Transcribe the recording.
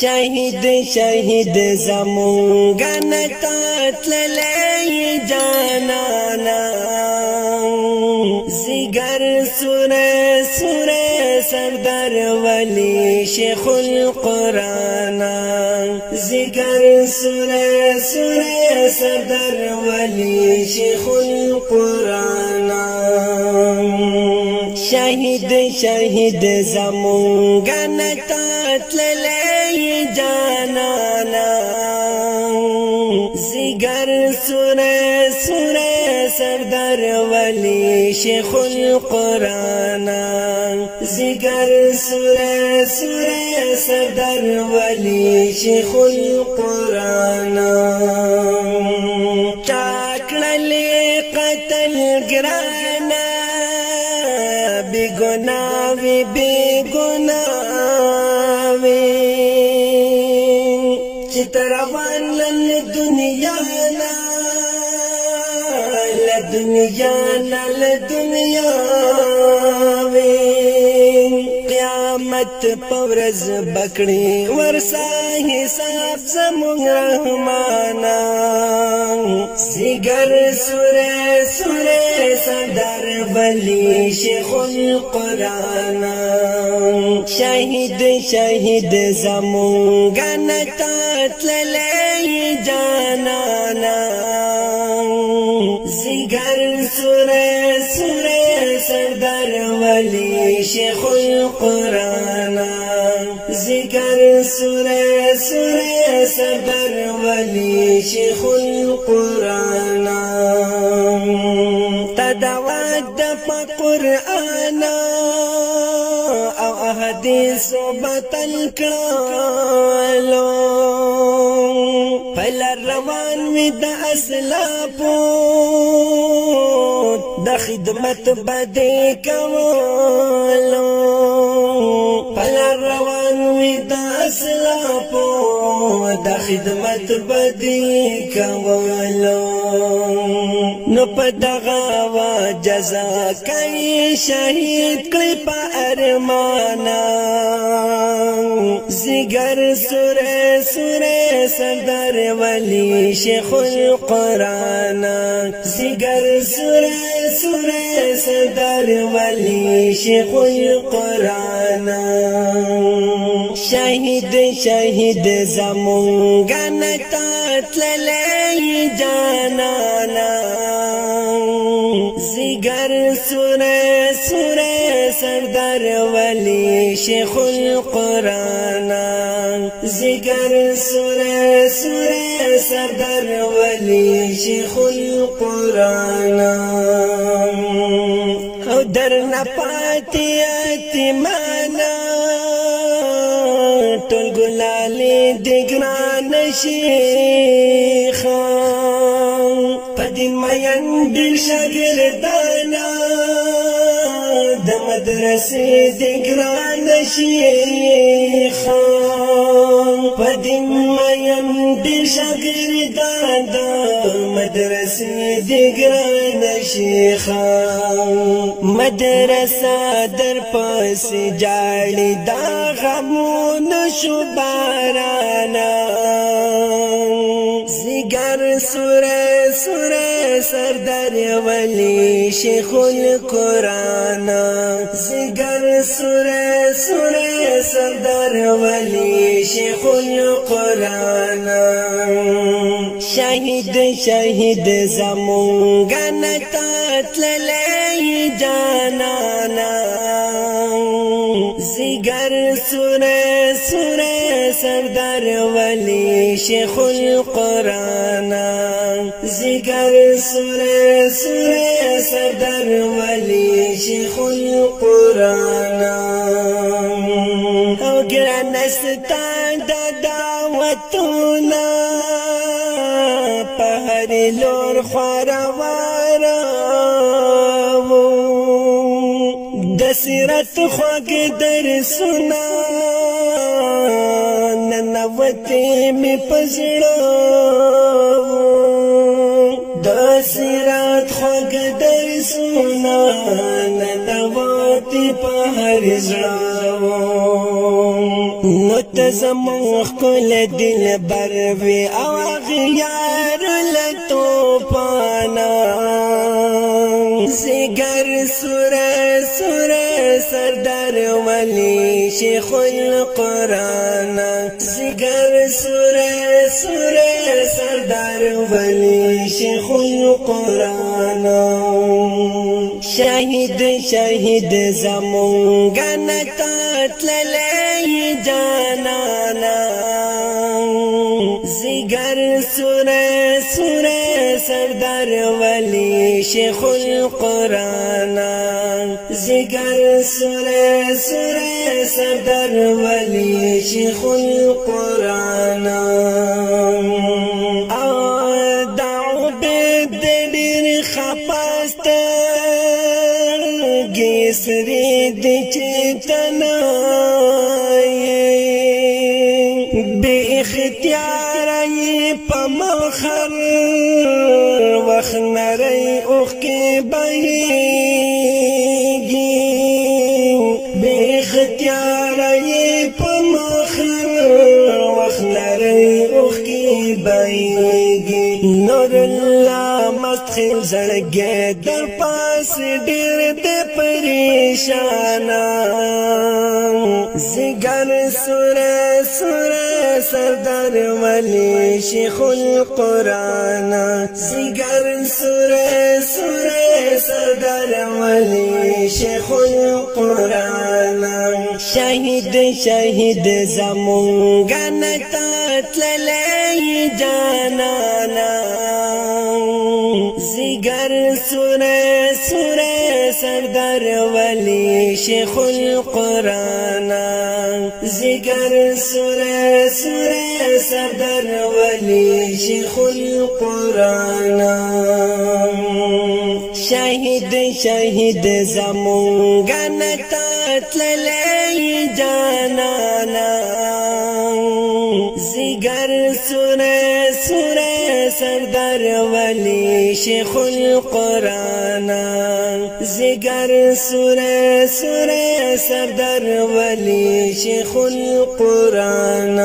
شهید زمونگا نتات للی جانانا زگر سورہ سردار ولی شیخ القرآن زگر سورہ سردار ولی شیخ القرآن شهید زمونگا نتات للی جانانا زگر سورہ سردار ولی شیخ القرآن زگر سورہ سردار ولی شیخ القرآن چاکڑلی قتل گرانا بی گناوی چتروان لدنیا قیامت پورز بکڑی ورسا حساب زمون رحمانا زگر سورہ سردار ولی شیخ القرآن شهید زمونگا نتات للی جانانا زگر سورہ سردار ولی شیخ القرآن زگر سورہ سردار ولی شیخ القرآن تدعوت دفع قرآن او احادیث بطل کرالو پلر روان وی دا اسلافو دا خدمت بدی کولو پلر روان وی دا اسلافو دا خدمت بدی کولو نو پا دغاوا جزا کئی شہید کلی پا ارمانا زگر سورہ سردار ولی شیخ القرآن زگر سورہ سردار ولی شیخ القرآن شهید زمونگا نتات للی جانانا زگر سورہ سردار ولی شیخ القرآن زگر سورہ سردار ولی شیخ القرآن او در نپاتی اتمانا ټول ګلالي دګران شيخا پدین مین دل شاګردانا د مدرسې دګران شيخا پدین مین دل شاګردانا مدرسې دګران شيخا مدرسه در پس جاړي دا غمون شو بارانا زگر سورہ سردار ولی شیخ القرآن زگر سورہ سردار ولی شیخ القرآن شهید زمونگا نتات للی جانانا زگر سورہ سردار ولی شیخ القرآن زگر سورہ سردار ولی شیخ القرآن او گرانستان دا دعوتونا پہر لور خوارواراو دسیرت خوگ در سنا ننوتی می پزڑو دسیرت خوگ در سنا ننوتی پہر زڑو نو زمون خپل دلبر وی او غیار لطوفانا زگر سوره سوره سردار ولی شیخ القرآن زگر سوره سوره سردار ولی شیخ القرآن شهید زمون گنتا تللی جانانا زگر سوره سوره سردار ولی شیخ القرآن زگر سوره سوره سردار ولی شیخ القرآن دعو بدر خپاست گیسری دی چیتنا بے اختیار ای پا مخر وخ نری اوخ کی بہیگی بے اختیار ای پا مخر وخ نری اوخ کی بہیگی نور اللہ مستخیل زڑگے در پاس دیر دے پریشانا زگر سوره سوره سردار ولی شیخ القرآن زگر سوره سوره سردار ولی شیخ القرآن شهید زمون گنتا تللی جانانا زگر سوره سوره سردار ولی شیخ القرآن زگر سوره سوره سردار ولی شیخ القرآن شهید زمون گنتا تللی جانانا زگر سوره سوره سردار ولی شیخ القرآن زگر سوره سوره سردار ولی شیخ القرآن